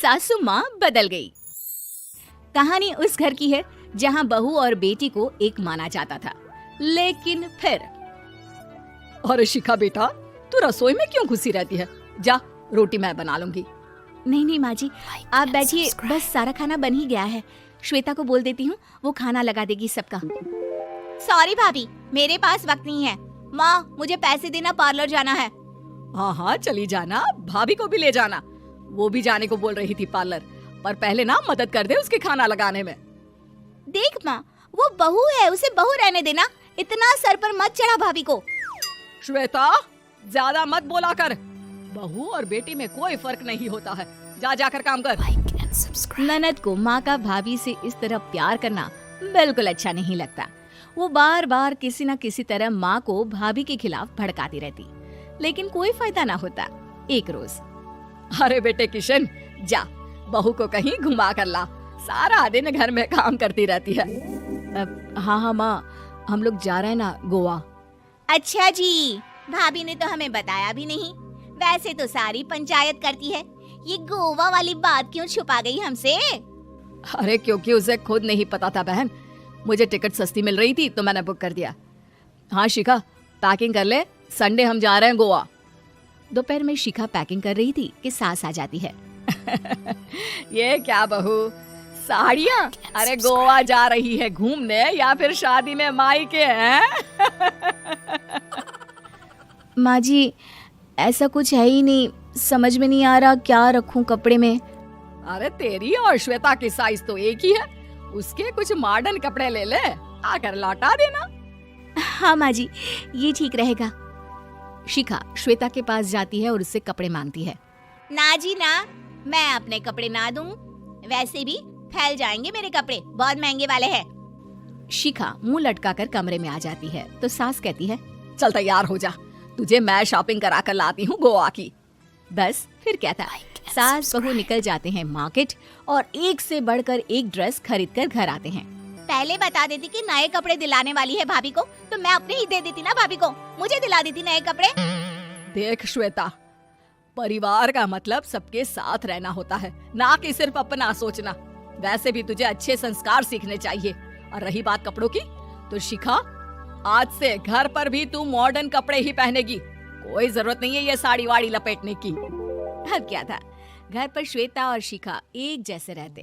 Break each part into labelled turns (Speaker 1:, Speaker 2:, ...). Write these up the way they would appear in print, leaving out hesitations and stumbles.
Speaker 1: सासू माँ बदल गई। कहानी उस घर की है जहाँ बहू और बेटी को एक माना जाता था, लेकिन फिर
Speaker 2: अरे शिखा बेटा, तू रसोई में क्यों घुसी रहती है? जा, रोटी मैं बना लूंगी।
Speaker 1: नहीं माँ जी, आप बैठिए, बस सारा खाना बन ही गया है। श्वेता को बोल देती हूँ, वो खाना लगा देगी सबका। सॉरी भाभी, मेरे पास वक्त नहीं है। माँ, मुझे पैसे देना, पार्लर जाना है।
Speaker 2: हाँ चली जाना, भाभी को भी ले जाना। वो भी जाने को बोल रही थी पार्लर, पर पहले ना मदद कर दे उसके खाना लगाने में।
Speaker 1: देख माँ, वो बहू है, उसे बहू रहने देना, इतना सर पर मत चढ़ा भाभी को।
Speaker 2: श्वेता, ज्यादा मत बोला कर। बहू और बेटी में कोई फर्क नहीं होता है। जा जाकर काम कर।
Speaker 1: ननद को माँ का भाभी से इस तरह प्यार करना बिल्कुल अच्छा नहीं लगता। वो बार बार किसी न किसी तरह माँ को भाभी के खिलाफ भड़काती रहती, लेकिन कोई फायदा ना होता। एक रोज,
Speaker 2: अरे बेटे किशन, जा बहू को कहीं घुमा कर ला, सारा दिन घर में काम करती रहती है।
Speaker 1: हाँ माँ, हम लोग जा रहे हैं ना गोवा। अच्छा जी, भाभी ने तो हमें बताया भी नहीं। वैसे तो सारी पंचायत करती है, ये गोवा वाली बात क्यों छुपा गई हमसे?
Speaker 2: अरे क्योंकि उसे खुद नहीं पता था बहन। मुझे टिकट सस्ती मिल रही थी तो मैंने बुक कर दिया। हाँ शिखा, पैकिंग कर ले, संडे हम जा रहे हैं गोवा।
Speaker 1: दोपहर में शिखा पैकिंग कर रही थी कि सास आ जाती है।
Speaker 2: ये क्या बहू, साड़ियाँ? अरे गोवा जा रही है घूमने या फिर शादी में मायके हैं?
Speaker 1: माँ जी, ऐसा कुछ है ही नहीं, समझ में नहीं आ रहा क्या रखूं कपड़े में।
Speaker 2: अरे तेरी और श्वेता की साइज तो एक ही है, उसके कुछ मॉडर्न कपड़े ले ले, आकर लौटा देना।
Speaker 1: हाँ माँ जी, ये ठीक रहेगा। शिखा श्वेता के पास जाती है और उससे कपड़े मांगती है। ना जी ना, मैं अपने कपड़े ना दूं, वैसे भी फैल जाएंगे मेरे कपड़े, बहुत महंगे वाले हैं। शिखा मुंह लटकाकर कमरे में आ जाती है तो सास कहती है,
Speaker 2: चल तैयार हो जा, तुझे मैं शॉपिंग करा कर लाती हूँ गोवा की।
Speaker 1: बस फिर क्या था, सास बहू निकल जाते हैं मार्केट और एक से बढ़कर एक ड्रेस खरीद कर घर आते हैं। पहले बता देती कि नए कपड़े दिलाने वाली है भाभी को, तो मैं अपने ही दे देती ना भाभी को, मुझे दिला देती नए कपड़े।
Speaker 2: देख श्वेता, परिवार का मतलब सबके साथ रहना होता है, ना कि सिर्फ अपना सोचना। वैसे भी तुझे अच्छे संस्कार सीखने चाहिए। और रही बात कपड़ों की, तो शिखा, आज से घर पर भी तू मॉडर्न कपड़े ही पहनेगी। कोई जरूरत नहीं है ये साड़ी वाड़ी लपेटने की।
Speaker 1: अब क्या था, घर पर श्वेता और शिखा एक जैसे रहते।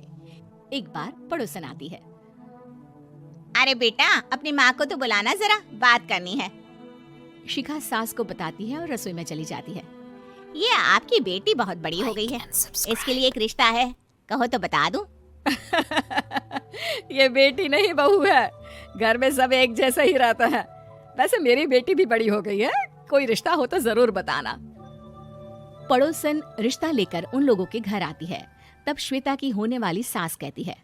Speaker 1: एक बार पड़ोसन आती है। अरे बेटा, अपनी माँ को तो बुलाना, जरा बात करनी है। शिखा सास को बताती है और रसोई में चली जाती है। ये आपकी बेटी बहुत बड़ी हो गई है, इसके लिए एक रिश्ता है, कहो तो बता दूं।
Speaker 2: ये बेटी नहीं बहू है, घर में सब एक जैसा ही रहता है। वैसे मेरी बेटी भी बड़ी हो गई है, कोई रिश्ता हो तो जरूर बताना।
Speaker 1: पड़ोसन रिश्ता लेकर उन लोगों के घर आती है। तब श्वेता की होने वाली सास कहती है,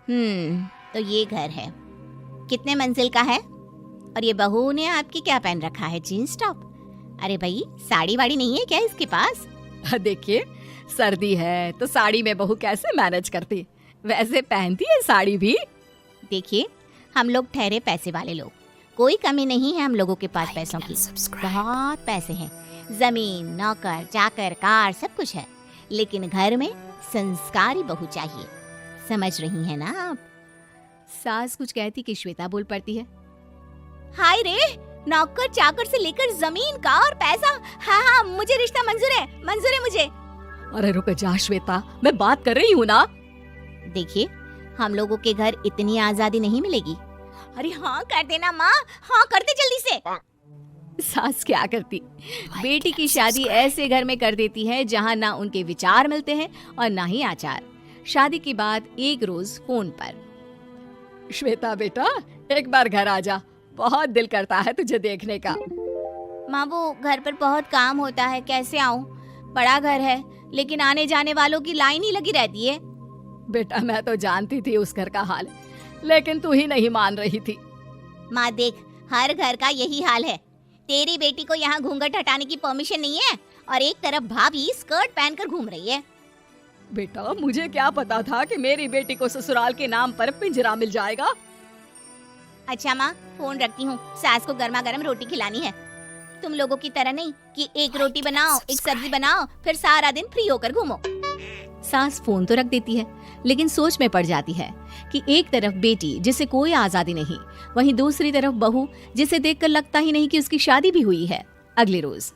Speaker 1: तो ये घर है, कितने मंजिल का है? और ये बहू ने आपकी क्या पहन रखा है, जीन्स टॉप? अरे भाई, साड़ी वाड़ी नहीं है क्या इसके पास?
Speaker 2: देखिए, सर्दी है तो साड़ी में बहू कैसे मैनेज करती, वैसे पहनती है साड़ी भी।
Speaker 1: देखिए, हम लोग ठहरे पैसे वाले लोग, कोई कमी नहीं है हम लोगों के पास पैसों की, बहुत पैसे हैं, जमीन, नौकर चाकर, कार, सब कुछ है, लेकिन घर में संस्कारी बहू चाहिए। समझ रही हैं ना आप? सास कुछ कहती कि श्वेता बोल पड़ती है, हाय रे, नौकर चाकर से लेकर जमीन, कार, पैसा, हाँ मुझे रिश्ता मंजूर है मुझे।
Speaker 2: अरे रुक जा श्वेता, मैं बात कर रही हूँ ना।
Speaker 1: देखिए, हम लोगों के घर इतनी आजादी नहीं मिलेगी। अरे हाँ कर देना माँ, हाँ कर दे जल्दी से। सास क्या करती, बेटी की शादी ऐसे घर में कर देती है जहाँ ना उनके विचार मिलते हैं और ना ही आचार। शादी के बाद एक रोज फोन पर,
Speaker 2: श्वेता बेटा, एक बार घर आ जा, बहुत दिल करता है तुझे देखने का।
Speaker 1: माँ, वो घर पर बहुत काम होता है, कैसे आऊँ? बड़ा घर है, लेकिन आने जाने वालों की लाइन ही लगी रहती है।
Speaker 2: बेटा, मैं तो जानती थी उस घर का हाल, लेकिन तू ही नहीं मान रही थी।
Speaker 1: माँ देख, हर घर का यही हाल है। तेरी बेटी को यहाँ घूंघट हटाने की परमिशन नहीं है और एक तरफ भाभी स्कर्ट पहनकर घूम रही है।
Speaker 2: बेटा, मुझे क्या पता था कि मेरी बेटी को ससुराल के नाम पर पिंजरा मिल जाएगा।
Speaker 1: अच्छा माँ, फोन रखती हूँ, सास को गर्मा गर्म रोटी खिलानी है। तुम लोगों की तरह नहीं कि एक रोटी बनाओ, एक सब्जी बनाओ, फिर सारा दिन फ्री होकर घूमो। सास फोन तो रख देती है, लेकिन सोच में पड़ जाती है कि एक तरफ बेटी जिसे कोई आजादी नहीं, वहीं दूसरी तरफ बहू जिसे देखकर लगता ही नहीं कि उसकी शादी भी हुई है। अगले रोज।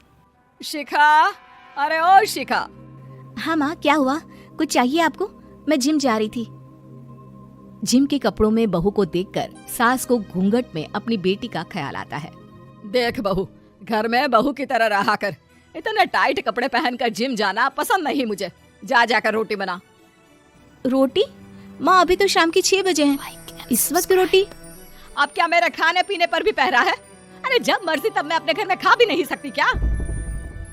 Speaker 2: शिखा, अरे ओ शिखा।
Speaker 1: हाँ माँ, क्या हुआ? कुछ चाहिए आपको? मैं जिम जा रही थी। जिम के कपड़ों में बहू को देखकर सास को घूंघट में अपनी बेटी का ख्याल आता है।
Speaker 2: देख बहू, घर में बहू की तरह रहा कर। इतने टाइट कपड़े पहनकर जिम जाना पसंद नहीं मुझे। जा जाकर रोटी बना।
Speaker 1: रोटी? माँ, अभी तो शाम की 6 बजे हैं, इस वक्त रोटी?
Speaker 2: अब क्या मेरे खाने पीने पर भी पहरा है? अरे जब मर्जी तब मैं अपने घर में खा भी नहीं सकती क्या?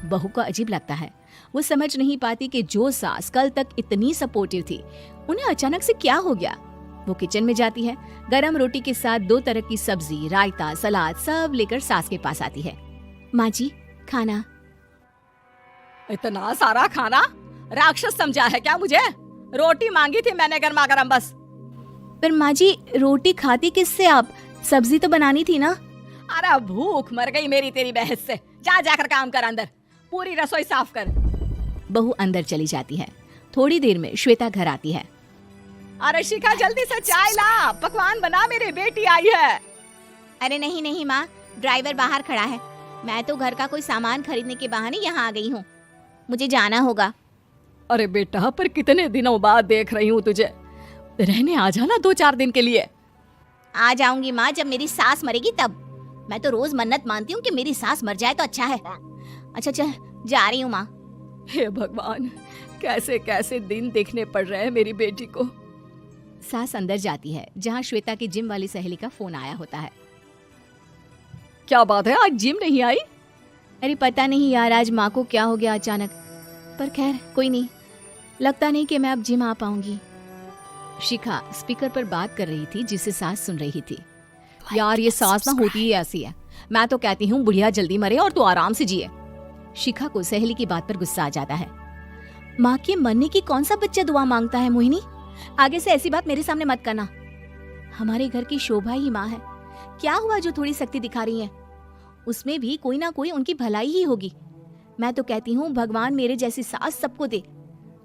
Speaker 1: बहू को अजीब लगता है। वो समझ नहीं पाती कि जो सास कल तक इतनी सपोर्टिव थी, उन्हें अचानक से क्या हो गया। वो किचन में जाती है, गरम रोटी के साथ 2 तरह की सब्जी, रायता, सलाद सब लेकर सास के पास आती है। माँ जी, खाना।
Speaker 2: इतना सारा खाना? राक्षस समझा है क्या मुझे? रोटी मांगी थी मैंने गर्मा गर्म बस।
Speaker 1: पर माँ जी, रोटी खाती किससे आप? सब्जी तो बनानी थी ना।
Speaker 2: अरे भूख मर गई मेरी तेरी बहस से। जा जाकर काम कर, अंदर पूरी रसोई साफ कर।
Speaker 1: बहू अंदर चली जाती है। थोड़ी देर में श्वेता घर आती है।
Speaker 2: अरे शिखा, जल्दी से चाय ला, पकवान बना, मेरी बेटी आई है।
Speaker 1: अरे नहीं नहीं माँ, ड्राइवर बाहर खड़ा है। मैं तो घर का कोई सामान खरीदने के बहाने यहाँ आ गई हूँ, मुझे जाना होगा।
Speaker 2: अरे बेटा, पर कितने दिनों बाद देख रही हूँ तुझे, रहने आ जाना 2-4 दिन के लिए।
Speaker 1: आ जाऊंगी माँ, जब मेरी सास मरेगी तब। मैं तो रोज मन्नत मानती हूँ कि मेरी सास मर जाए तो अच्छा है। अच्छा चल, जा रही हूँ माँ।
Speaker 2: हे भगवान, कैसे कैसे दिन देखने पड़ रहे हैं मेरी बेटी को।
Speaker 1: सास अंदर जाती है, जहाँ श्वेता की जिम वाली सहेली का फोन आया होता है।
Speaker 2: क्या बात है, आज जिम नहीं आई?
Speaker 1: अरे पता नहीं यार, आज माँ को क्या हो गया अचानक। पर खैर कोई नहीं, लगता नहीं कि मैं अब जिम आ पाऊंगी। शिखा स्पीकर पर बात कर रही थी, जिसे सास सुन रही थी। यार ये सास ना होती ही ऐसी है। मैं तो कहती हूँ बुढ़िया जल्दी मरे और तू आराम से जिए। शिखा को सहेली की बात पर गुस्सा आ जाता है। माँ के मरने की कौन सा बच्चा दुआ मांगता है मोहिनी? आगे से ऐसी बात मेरे सामने मत करना। हमारे घर की शोभा ही माँ है। क्या हुआ जो थोड़ी सख्ती दिखा रही है? उसमें भी कोई ना कोई उनकी भलाई ही होगी। मैं तो कहती हूँ भगवान मेरे जैसी सास सबको दे,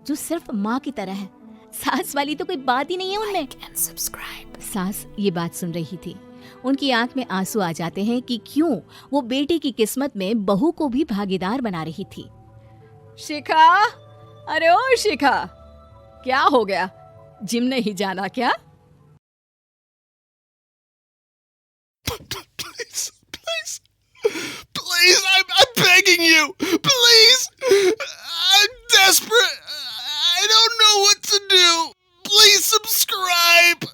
Speaker 1: जो सिर्फ माँ की तरह है। सास वाली तो कोई बात ही नहीं है उनमें। सास ये बात सुन रही थी। उनकी आंख में आंसू आ जाते हैं कि क्यों वो बेटी की किस्मत में बहू को भी भागीदार बना रही थी।
Speaker 2: शिखा, अरे ओ शिखा, क्या हो गया? जिम नहीं जाना क्या?
Speaker 3: Please, I'm begging you. Please, I'm desperate. I don't know what to do. Please subscribe.